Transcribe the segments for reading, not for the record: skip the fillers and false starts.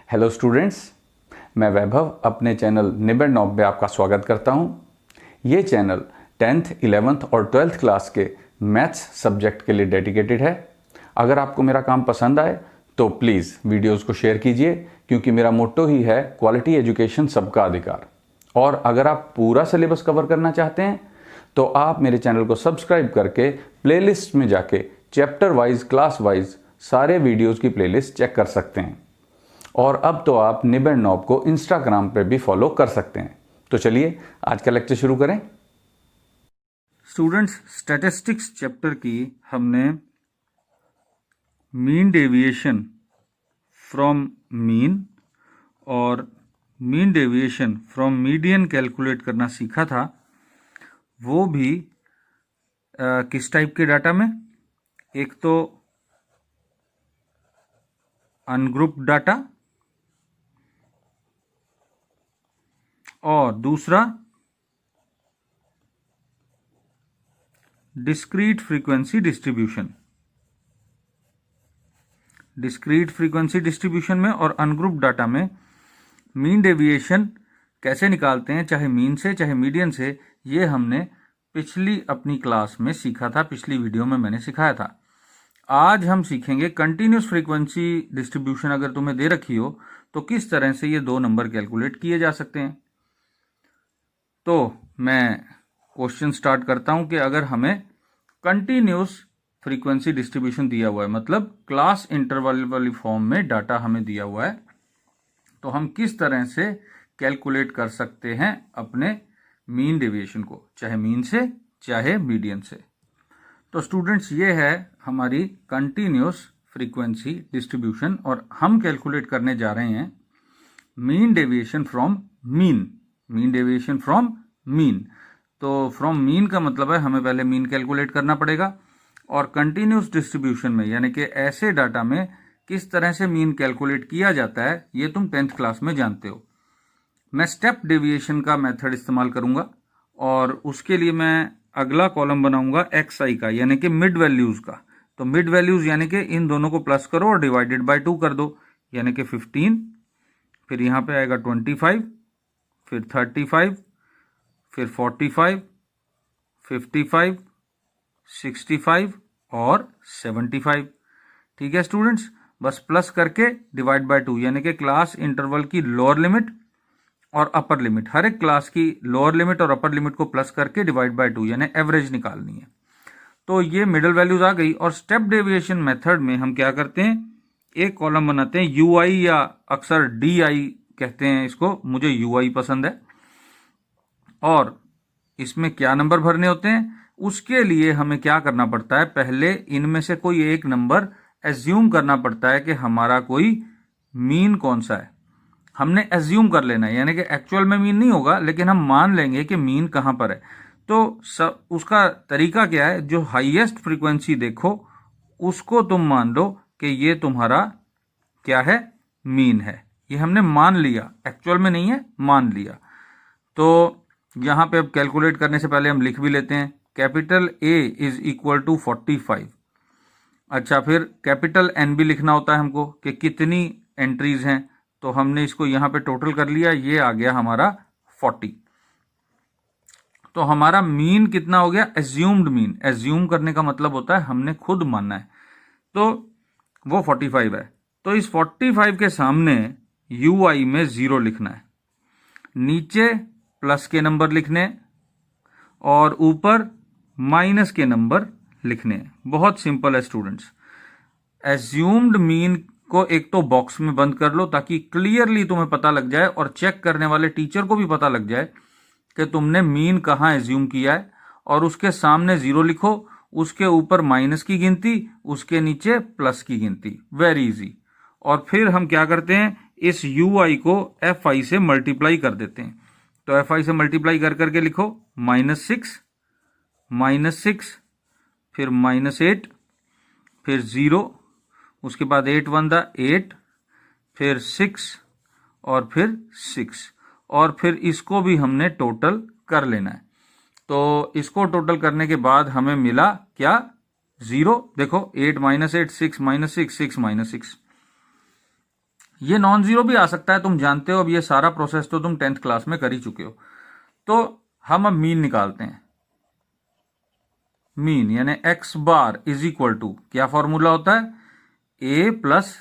Hello students, मैं वैभव अपने channel निबेड़ knob में आपका स्वागत करता हूं। ये चैनल 10th, 11th और 12th क्लास के मैथ्स सब्जेक्ट के लिए डेडिकेटेड है। अगर आपको मेरा काम पसंद आए तो प्लीज़ वीडियोस को शेयर कीजिए, क्योंकि मेरा मोट्टो ही है क्वालिटी एजुकेशन सबका अधिकार। और अगर आप पूरा सिलेबस कवर करना चाहते हैं तो आप मेरे चैनल को सब्सक्राइब करके प्लेलिस्ट में जाके चैप्टर वाइज, क्लास वाइज सारे वीडियोज़ की प्लेलिस्ट चेक कर सकते हैं। और अब तो आप निबेड़ नॉब को इंस्टाग्राम पे भी फॉलो कर सकते हैं। तो चलिए आज का लेक्चर शुरू करें। स्टूडेंट्स, स्टैटिस्टिक्स चैप्टर की हमने मीन डेविएशन फ्रॉम मीन और mean deviation from median calculate करना सीखा था। वो भी किस टाइप के डाटा में? एक तो अनग्रुप्ड डाटा और दूसरा discrete frequency distribution. Discrete frequency distribution में और अनग्रुप्ड डाटा में मीन डेविएशन कैसे निकालते हैं, चाहे मीन से चाहे मीडियन से, ये हमने पिछली अपनी क्लास में सीखा था। पिछली वीडियो में मैंने सिखाया था। आज हम सीखेंगे कंटिन्यूस फ्रीक्वेंसी डिस्ट्रीब्यूशन। अगर तुम्हें दे रखी हो तो किस तरह से ये दो नंबर कैलकुलेट किए जा सकते हैं। तो मैं क्वेश्चन स्टार्ट करता हूं कि अगर हमें कंटिन्यूस फ्रीक्वेंसी डिस्ट्रीब्यूशन दिया हुआ है, मतलब क्लास इंटरवल वाली फॉर्म में डाटा हमें दिया हुआ है, तो हम किस तरह से कैलकुलेट कर सकते हैं अपने मीन डेविएशन को, चाहे मीन से चाहे मीडियन से। तो स्टूडेंट्स, ये है हमारी कंटिन्यूस फ्रीक्वेंसी डिस्ट्रीब्यूशन और हम कैलकुलेट करने जा रहे हैं mean deviation from mean. Mean deviation from mean, तो फ्रॉम मीन का मतलब है हमें पहले मीन कैलकुलेट करना पड़ेगा। और कंटिन्यूस डिस्ट्रीब्यूशन में, यानी कि ऐसे डाटा में किस तरह से मीन कैलकुलेट किया जाता है, ये तुम 10th क्लास में जानते हो। मैं स्टेप डेविएशन का मेथड इस्तेमाल करूंगा और उसके लिए मैं अगला कॉलम बनाऊंगा एक्स आई का, यानी कि मिड वैल्यूज का। तो मिड वैल्यूज यानी कि इन दोनों को प्लस करो और डिवाइडेड बाय 2 कर दो, यानी कि 15। फिर यहां पे आएगा 25, फिर 35, फिर 45, 55, 65 और 75। ठीक है स्टूडेंट्स, बस प्लस करके डिवाइड बाय 2, यानी कि क्लास इंटरवल की लोअर लिमिट और अपर लिमिट, हर एक क्लास की लोअर लिमिट और अपर लिमिट को प्लस करके डिवाइड बाय 2, यानी एवरेज निकालनी है। तो ये मिडल वैल्यूज आ गई। और स्टेप डेविएशन मेथड में हम क्या करते हैं, एक कॉलम बनाते हैं यूआई, या अक्सर डीआई कहते हैं इसको, मुझे यूआई पसंद है। और इसमें क्या नंबर भरने होते हैं, उसके लिए हमें क्या करना पड़ता है, पहले इनमें से कोई एक नंबर एज्यूम करना पड़ता है कि हमारा कोई मीन कौन सा है। हमने एज्यूम कर लेना है, यानी कि एक्चुअल में मीन नहीं होगा, लेकिन हम मान लेंगे कि मीन कहां पर है। तो उसका तरीका क्या है, जो हाईएस्ट फ्रीक्वेंसी देखो उसको तुम मान लो कि ये तुम्हारा क्या है, मीन है। ये हमने मान लिया, एक्चुअल में नहीं है, मान लिया। तो यहां पे अब कैलकुलेट करने से पहले हम लिख भी लेते हैं, capital A is equal to 45। अच्छा, फिर कैपिटल एन भी लिखना होता है हमको कि कितनी एंट्रीज हैं। तो हमने इसको यहां पे टोटल कर लिया, ये आ गया हमारा 40। तो हमारा मीन कितना हो गया, एज्यूम्ड मीन। एज्यूम करने का मतलब होता है हमने खुद मानना है, तो वो 45 है। तो इस 45 के सामने यूआई में 0 लिखना है, नीचे प्लस के नंबर लिखने और ऊपर माइनस के नंबर लिखने। बहुत सिंपल है स्टूडेंट्स। एज्यूम्ड मीन को एक तो बॉक्स में बंद कर लो, ताकि क्लियरली तुम्हें पता लग जाए और चेक करने वाले टीचर को भी पता लग जाए कि तुमने मीन कहां एज्यूम किया है। और उसके सामने 0 लिखो, उसके ऊपर माइनस की गिनती, उसके नीचे प्लस की गिनती। Very easy. और फिर हम क्या करते हैं, इस यू आई को एफ आई से मल्टीप्लाई कर देते हैं। तो एफ आई से मल्टीप्लाई कर करके लिखो -6, -6, फिर -8, फिर 0, उसके बाद 8 1 8, फिर 6 और फिर 6। और फिर इसको भी हमने टोटल कर लेना है। तो इसको टोटल करने के बाद हमें मिला क्या, 0। देखो 8 -8, 6 -6, 6 -6। ये नॉन जीरो भी आ सकता है, तुम जानते हो। अब ये सारा प्रोसेस तो तुम 10th क्लास में कर ही चुके हो। तो हम अब मीन निकालते हैं। मीन यानी x bar is equal to, क्या फॉर्मूला होता है, a plus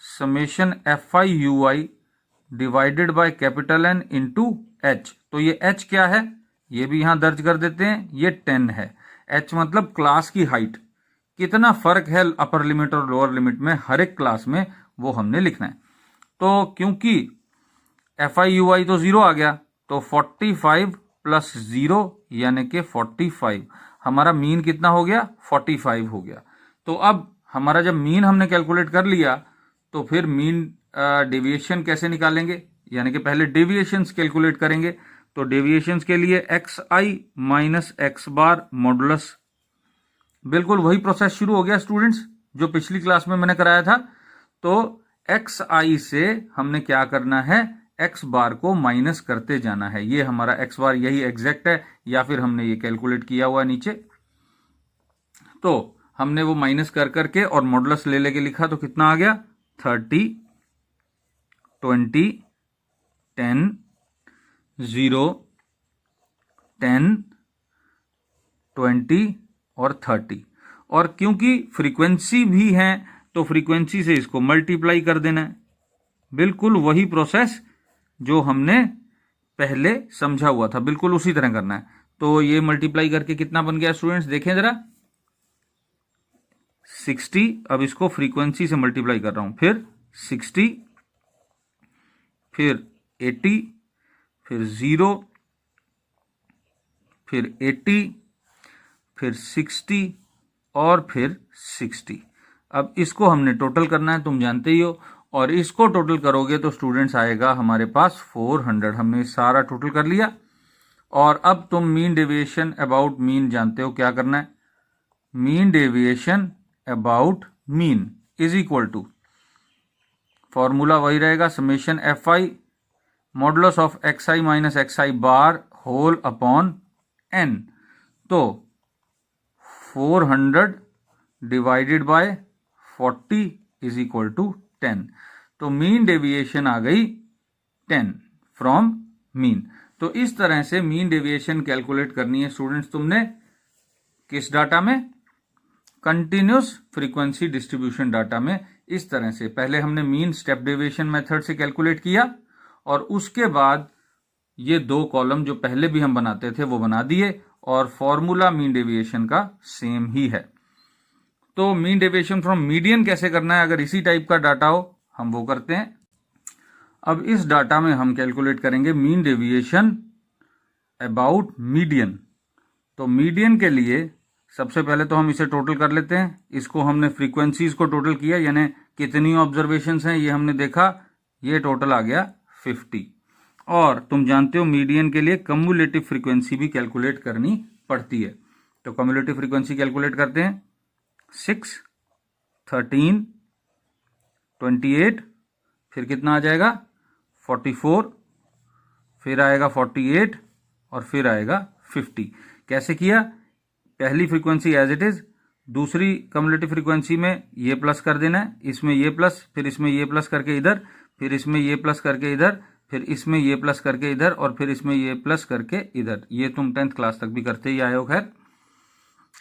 summation F i u i divided by capital n into h. तो ये एच क्या है, ये भी यहां दर्ज कर देते हैं, ये 10 है। एच मतलब क्लास की हाइट, कितना फर्क है अपर लिमिट और लोअर लिमिट में हर एक क्लास में, वो हमने लिखना है। तो क्योंकि एफ आई यू आई तो 0 आ गया, तो 45 प्लस 0 यानी कि 45। हमारा मीन कितना हो गया, 45 हो गया। तो अब हमारा जब मीन हमने कैलकुलेट कर लिया, तो फिर मीन डेविएशन कैसे निकालेंगे, यानी कि पहले डेविएशंस कैलकुलेट करेंगे। तो डेविएशंस के लिए x I minus x bar modulus, बिल्कुल वही प्रोसेस शुरू हो गया स्टूडेंट्स जो पिछली क्लास में मैंने कराया था। तो एक्स आई से हमने क्या करना है, एक्स बार को माइनस करते जाना है। ये हमारा एक्स बार यही एग्जैक्ट है, या फिर हमने ये कैलकुलेट किया हुआ नीचे। तो हमने वो माइनस कर करके और मॉडुलस ले लेके लिखा, तो कितना आ गया, 30, 20, 10, 0, 10, 20 और 30। और क्योंकि फ्रीक्वेंसी भी है, तो फ्रीक्वेंसी से इसको मल्टीप्लाई कर देना है। बिल्कुल वही प्रोसेस जो हमने पहले समझा हुआ था, बिल्कुल उसी तरह करना है। तो ये मल्टीप्लाई करके कितना बन गया स्टूडेंट्स, देखें जरा, 60। अब इसको फ्रीक्वेंसी से मल्टीप्लाई कर रहा हूं, फिर 60, फिर 80, फिर 0, फिर 80, फिर 60 और फिर 60। अब इसको हमने टोटल करना है, तुम जानते ही हो। और इसको टोटल करोगे तो स्टूडेंट्स आएगा हमारे पास 400। हमने सारा टोटल कर लिया। और अब तुम मीन डेविएशन अबाउट मीन जानते हो क्या करना है। Mean deviation about mean is equal to, formula वही रहेगा, summation F I modulus of X I minus X I bar whole upon N. तो 400 divided by 40 is equal to 10। तो mean deviation आ गई 10 फ्रॉम मीन। तो इस तरह से mean deviation calculate करनी है स्टूडेंट्स तुमने किस डाटा में, कंटिन्यूस फ्रीक्वेंसी डिस्ट्रीब्यूशन डाटा में। इस तरह से पहले हमने मीन स्टेप डेविएशन मेथड से कैलकुलेट किया, और उसके बाद ये 2 कॉलम जो पहले भी हम बनाते थे वो बना दिए, और फॉर्मूला मीन डेविएशन का सेम ही है। तो मीन डेविएशन फ्रॉम मीडियन कैसे करना है, अगर इसी टाइप का डाटा हो हम वो करते हैं। अब इस डाटा में हम कैलकुलेट करेंगे मीन डेविएशन अबाउट मीडियन। तो मीडियन के लिए सबसे पहले तो हम इसे टोटल कर लेते हैं। इसको हमने फ्रीक्वेंसीज को टोटल किया, यानी कितनी ऑब्जर्वेशंस हैं ये हमने देखा, ये टोटल आ गया 50। और तुम जानते हो मीडियन के लिए कम्युलेटिव फ्रीक्वेंसी भी कैलकुलेट करनी पड़ती है। तो कम्युलेटिव फ्रीक्वेंसी कैलकुलेट करते हैं, 6, 13, 28, फिर कितना आ जाएगा 44, फिर आएगा 48 और फिर आएगा 50। कैसे किया, पहली फ्रीक्वेंसी एज इट इज, दूसरी कम्युलेटिव फ्रीक्वेंसी में ये प्लस कर देना है, इसमें ये प्लस, फिर इसमें ये प्लस करके इधर, फिर इसमें ये प्लस करके इधर, फिर इसमें ये प्लस करके इधर, और फिर इसमें ये प्लस करके इधर। ये तुम 10th क्लास तक भी करते ही आए हो। खैर,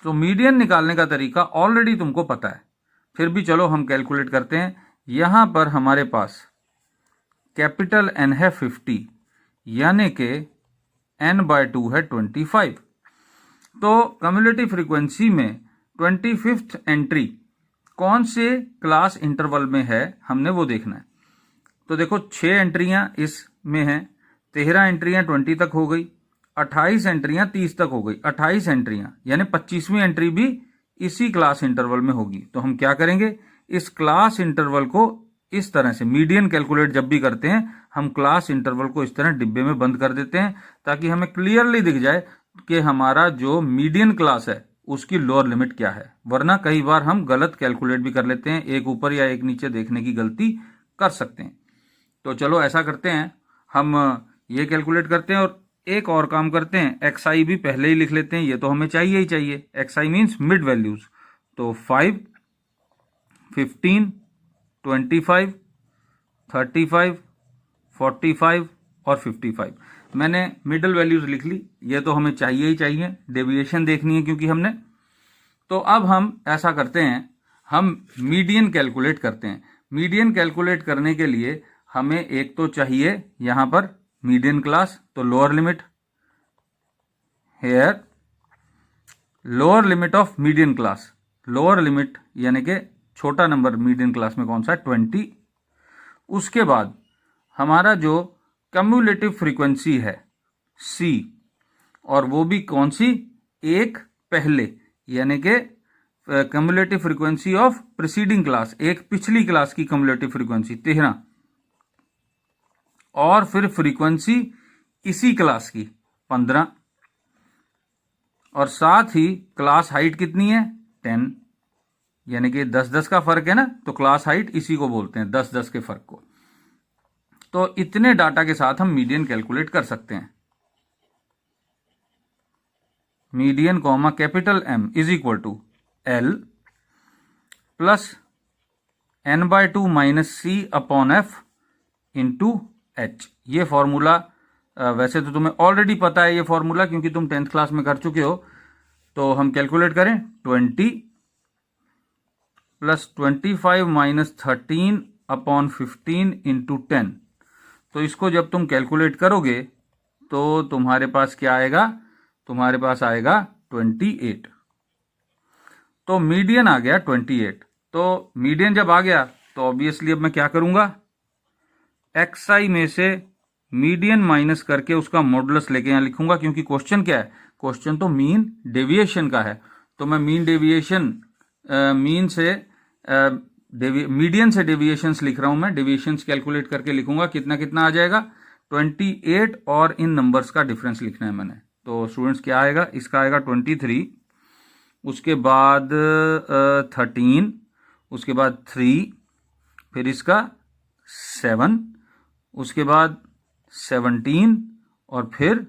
तो मीडियन निकालने का तरीका ऑलरेडी तुमको पता है, फिर भी चलो हम कैलकुलेट करते हैं। यहां पर हमारे पास कैपिटल एन है 50, यानी कि n/2 है 25। तो कम्युलेटिव फ्रीक्वेंसी में 25th एंट्री कौन से क्लास इंटरवल में है हमने वो देखना है। तो देखो 6 एंट्रियां इसमें हैं, 13 एंट्रियां 20 तक हो गई, 28 एंट्रियां 30 तक हो गई। 28 एंट्रियां यानी 25वीं एंट्री भी इसी क्लास इंटरवल में होगी। तो हम क्या करेंगे, इस क्लास इंटरवल को इस तरह से, मीडियन कैलकुलेट जब भी करते हैं हम क्लास इंटरवल को इस तरह डिब्बे में बंद कर देते हैं, ताकि हमें क्लियरली दिख जाए कि हमारा जो मीडियन क्लास है उसकी लोअर लिमिट क्या है। वरना कई बार हम गलत कैलकुलेट भी कर लेते हैं, एक ऊपर या एक नीचे देखने की गलती कर सकते हैं। तो चलो ऐसा करते हैं, हम ये कैलकुलेट करते हैं और एक और काम करते हैं, एक्स आई भी पहले ही लिख लेते हैं, ये तो हमें चाहिए ही चाहिए। X I means mid values. तो 5, 15, 25, 35, 45 और 55। मैंने मिडल वैल्यूज लिख ली, ये तो हमें चाहिए ही चाहिए, डेविएशन देखनी है क्योंकि हमने। तो अब हम ऐसा करते हैं, हम मीडियन कैलकुलेट करते हैं। मीडियन कैलकुलेट करने के लिए हमें एक तो चाहिए यहां पर मीडियन क्लास, तो lower limit here, lower limit of median class, lower limit यानी कि छोटा नंबर मीडियन क्लास में कौन सा है, 20। उसके बाद हमारा जो कम्युलेटिव फ्रीक्वेंसी है C, और वो भी कौन सी, एक पहले यानी कि cumulative frequency of preceding class, एक पिछली क्लास की कम्युलेटिव फ्रीक्वेंसी 13, और फिर फ्रीक्वेंसी इसी क्लास की 15, और साथ ही क्लास हाइट कितनी है, 10, यानी कि 10-10 का फर्क है ना, तो क्लास हाइट इसी को बोलते हैं, 10-10 के फर्क को। तो इतने डाटा के साथ हम मीडियन कैलकुलेट कर सकते हैं। Median comma capital M is equal to L plus n/2 minus C upon F into H। ये फॉर्मूला वैसे तो तुम्हें ऑलरेडी पता है ये फॉर्मूला, क्योंकि तुम 10th क्लास में कर चुके हो। तो हम कैलकुलेट करें, 20 प्लस 25 माइनस 13 अपॉन 15 इंटू 10। तो इसको जब तुम कैलकुलेट करोगे तो तुम्हारे पास क्या आएगा, तुम्हारे पास आएगा 28। तो मीडियन आ गया 28। तो मीडियन जब आ गया तो ऑब्वियसली अब मैं क्या करूंगा, XI में से मीडियन माइनस करके उसका मॉडुलस लेके यहां लिखूंगा, क्योंकि क्वेश्चन क्या है, क्वेश्चन तो मीन डेविएशन का है। तो मैं मीन डेविएशन मीन से मीडियन से डेविएशंस लिख रहा हूं, मैं डेविएशंस कैलकुलेट करके लिखूंगा, कितना कितना आ जाएगा 28, और इन नंबर्स का डिफरेंस लिखना है मैंने। तो स्टूडेंट्स क्या आएगा, इसका आएगा 23, उसके बाद 13, उसके बाद 3, फिर इसका 7, उसके बाद 17, और फिर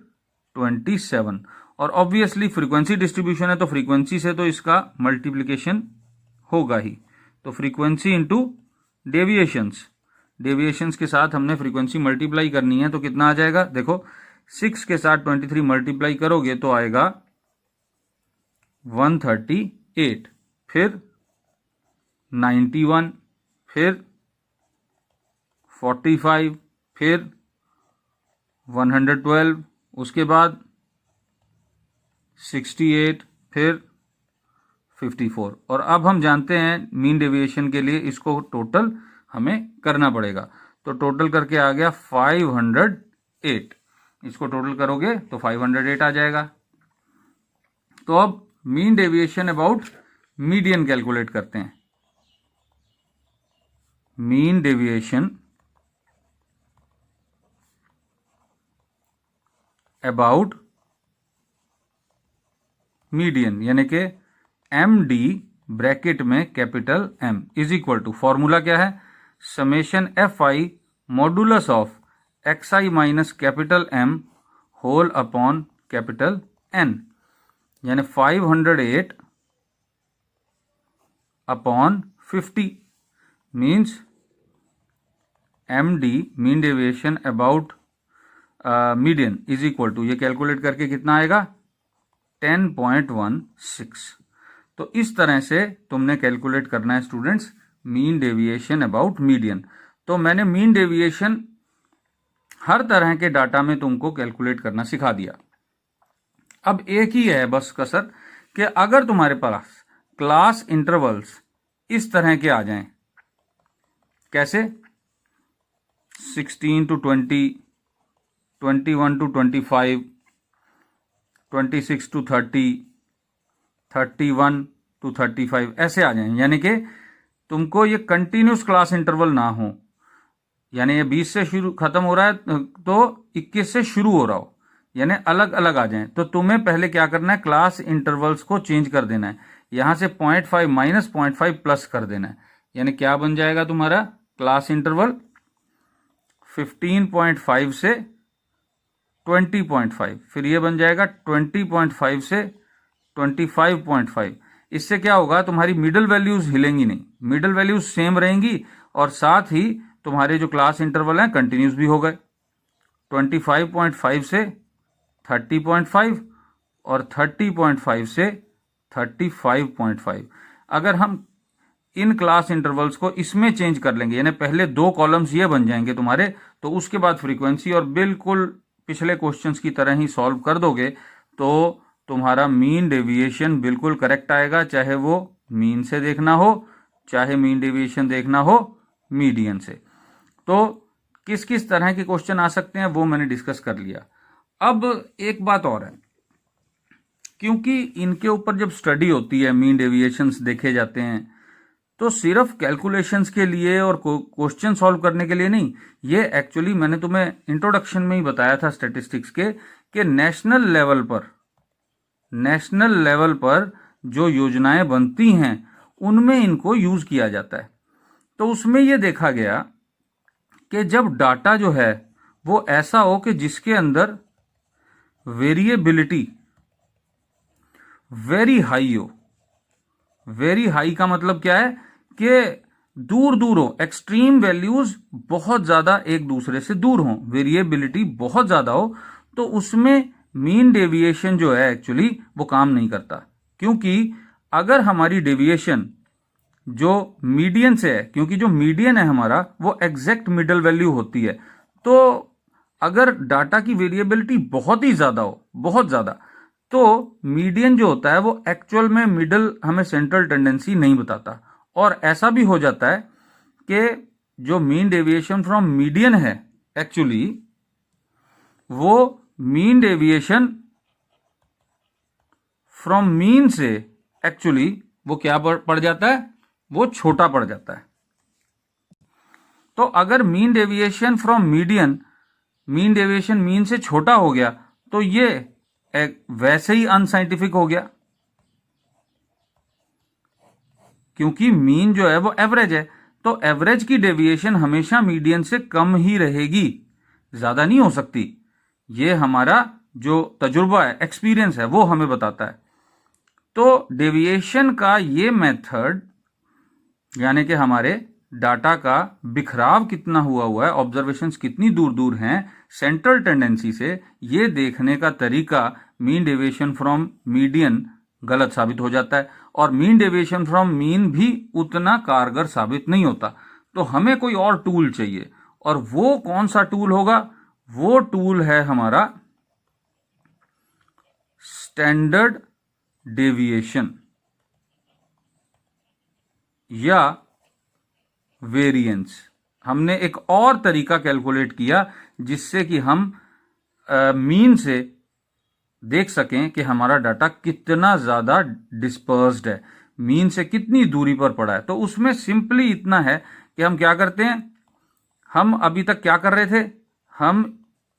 27। और ऑब्वियसली फ्रीक्वेंसी डिस्ट्रीब्यूशन है तो फ्रीक्वेंसी से तो इसका मल्टीप्लिकेशन होगा ही। तो फ्रीक्वेंसी इंटू डेविएशंस, डेविएशंस के साथ हमने फ्रीक्वेंसी मल्टीप्लाई करनी है, तो कितना आ जाएगा, देखो 6 के साथ 23 मल्टीप्लाई करोगे तो आएगा 138, फिर 91, फिर 45, फिर 112, उसके बाद 68, फिर 54। और अब हम जानते हैं मीन डेविएशन के लिए इसको टोटल हमें करना पड़ेगा। तो टोटल करके आ गया 508। इसको टोटल करोगे तो 508 आ जाएगा। तो अब mean deviation about median calculate करते हैं। मीन डेविएशन अबाउट मीडियन यानी कि MD ब्रैकेट में capital M is equal to, formula क्या है, summation FI modulus of XI minus capital M whole upon capital N, यानी 508 upon 50 means MD mean deviation about median is equal to, ये calculate करके कितना आएगा 10.16। तो इस तरह से तुमने कैलकुलेट करना है students mean deviation about median. तो मैंने मीन डेविएशन हर तरह के डाटा में तुमको कैलकुलेट करना सिखा दिया। अब एक ही है बस कसर कि अगर तुम्हारे पास क्लास इंटरवल्स इस तरह के आ जाएं, कैसे 16 to 20, 21 to 25, 26 to 30, 31 to 35 ऐसे आ जाएं, यानी कि तुमको ये कंटिन्यूस क्लास इंटरवल ना हो, यानी ये 20 से शुरू खत्म हो रहा है तो 21 से शुरू हो रहा हो, यानी अलग अलग आ जाएं। तो तुम्हें पहले क्या करना है, क्लास इंटरवल्स को चेंज कर देना है, यहां से 0.5 माइनस 0.5 प्लस कर देना है, यानी क्या बन जाएगा तुम्हारा क्लास इंटरवल 15.5 से 20.5, फिर ये बन जाएगा 20.5 से 25.5। इससे क्या होगा, तुम्हारी मिडल वैल्यूज हिलेंगी नहीं, मिडल वैल्यूज सेम रहेंगी और साथ ही तुम्हारे जो क्लास इंटरवल हैं कंटिन्यूस भी हो गए, 25.5 से 30.5 और 30.5 से 35.5। अगर हम इन क्लास इंटरवल्स को इसमें चेंज कर लेंगे, यानी पहले 2 कॉलम्स ये बन जाएंगे तुम्हारे, तो उसके बाद फ्रीक्वेंसी, और बिल्कुल पिछले क्वेश्चंस की तरह ही सॉल्व कर दोगे तो तुम्हारा मीन डेविएशन बिल्कुल करेक्ट आएगा, चाहे वो मीन से देखना हो, चाहे मीन डेविएशन देखना हो मीडियन से। तो किस किस तरह के क्वेश्चन आ सकते हैं वो मैंने डिस्कस कर लिया। अब एक बात और है, क्योंकि इनके ऊपर जब स्टडी होती है, मीन डेविएशंस देखे जाते हैं, तो सिर्फ कैलकुलेशंस के लिए और क्वेश्चन सॉल्व करने के लिए नहीं, ये एक्चुअली मैंने तुम्हें इंट्रोडक्शन में ही बताया था स्टैटिस्टिक्स के, कि नेशनल लेवल पर जो योजनाएं बनती हैं उनमें इनको यूज किया जाता है। तो उसमें ये देखा गया कि जब डाटा जो है वो ऐसा हो कि जिसके अंदर वेरिएबिलिटी वेरी हाई हो। वेरी हाई का मतलब क्या है कि दूर दूर हो, एक्सट्रीम वैल्यूज बहुत ज्यादा एक दूसरे से दूर हो, वेरिएबिलिटी बहुत ज्यादा हो, तो उसमें मीन डेविएशन जो है एक्चुअली वो काम नहीं करता। क्योंकि अगर हमारी डेविएशन जो मीडियन से है, क्योंकि जो मीडियन है हमारा वो एग्जैक्ट मिडल वैल्यू होती है, तो अगर डाटा की वेरिएबिलिटी बहुत ही ज्यादा हो, बहुत ज्यादा, तो मीडियन जो होता है वो एक्चुअल में मिडल हमें सेंट्रल टेंडेंसी नहीं बताता। और ऐसा भी हो जाता है कि जो मीन डेविएशन फ्रॉम मीडियन है एक्चुअली वो मीन डेविएशन फ्रॉम मीन से एक्चुअली वो क्या पड़ जाता है, वो छोटा पड़ जाता है। तो अगर mean deviation from median, mean deviation mean से छोटा हो गया तो ये वैसे ही अनसाइंटिफिक हो गया, क्योंकि मीन जो है वो एवरेज है, तो एवरेज की डेविएशन हमेशा मीडियन से कम ही रहेगी, ज्यादा नहीं हो सकती। ये हमारा जो तजुर्बा है, एक्सपीरियंस है, वो हमें बताता है। तो डेविएशन का ये मेथड, यानी कि हमारे डाटा का बिखराव कितना हुआ है, ऑब्जर्वेशंस कितनी दूर दूर हैं सेंट्रल टेंडेंसी से, ये देखने का तरीका मीन डेविएशन फ्रॉम मीडियन गलत साबित हो जाता है, और मीन डेविएशन फ्रॉम मीन भी उतना कारगर साबित नहीं होता। तो हमें कोई और टूल चाहिए, और वो कौन सा टूल होगा? वो टूल है हमारा स्टैंडर्ड डेविएशन या वेरिएंस। हमने एक और तरीका कैलकुलेट किया जिससे कि हम मीन से देख सकें कि हमारा डाटा कितना ज्यादा डिस्पर्स्ड है, मीन से कितनी दूरी पर पड़ा है। तो उसमें सिंपली इतना है कि हम क्या करते हैं, हम अभी तक क्या कर रहे थे, हम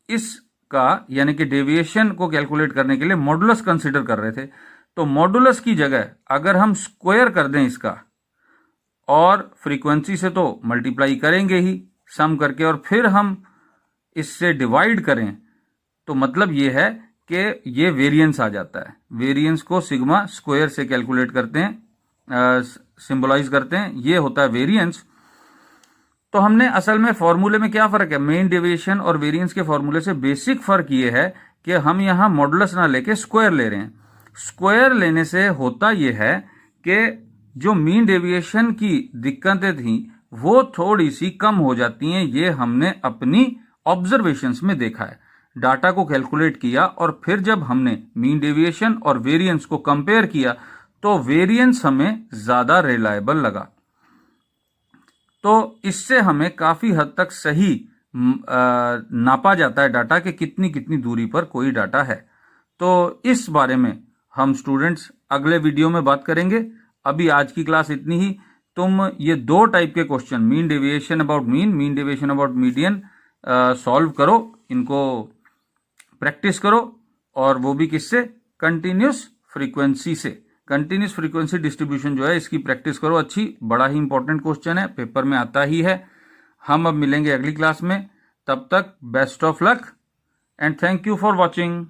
इसका यानी कि डेविएशन को कैलकुलेट करने के लिए मॉडुलस कंसीडर कर रहे थे। तो मॉडुलस की जगह अगर हम स्क्वायर कर दें इसका, और फ्रीक्वेंसी से तो मल्टीप्लाई करेंगे ही सम करके, और फिर हम इससे डिवाइड करें, तो मतलब ये है कि ये वेरिएंस आ जाता है। वेरिएंस को सिग्मा स्क्वायर से कैलकुलेट करते हैं, सिंबलाइज करते हैं, ये होता है वेरिएंस। तो हमने असल में फॉर्मूले में क्या फर्क है, मेन डेविएशन और वेरिएंस के फॉर्मूले से बेसिक फर्क ये है कि हम यहां मॉडुलस ना लेके स्क्वायर ले रहे हैं। स्क्वायर लेने से होता यह है कि जो मीन डेविएशन की दिक्कतें थी वो थोड़ी सी कम हो जाती हैं। ये हमने अपनी ऑब्जर्वेशंस में देखा है, डाटा को कैलकुलेट किया और फिर जब हमने मीन डेविएशन और वेरिएंस को कंपेयर किया तो वेरिएंस हमें ज्यादा रिलायबल लगा। तो इससे हमें काफी हद तक सही नापा जाता है डाटा के कितनी कितनी दूरी पर कोई डाटा है। तो इस बारे में हम स्टूडेंट्स अगले वीडियो में बात करेंगे। अभी आज की क्लास इतनी ही। तुम ये दो टाइप के question, mean deviation about mean, mean deviation about median, solve करो, इनको प्रैक्टिस करो, और वो भी किससे, कंटिन्यूस फ्रीक्वेंसी से। कंटिन्यूस फ्रीक्वेंसी डिस्ट्रीब्यूशन जो है इसकी प्रैक्टिस करो अच्छी, बड़ा ही इंपॉर्टेंट क्वेश्चन है, पेपर में आता ही है। हम अब मिलेंगे अगली क्लास में, तब तक best of luck and thank you for watching.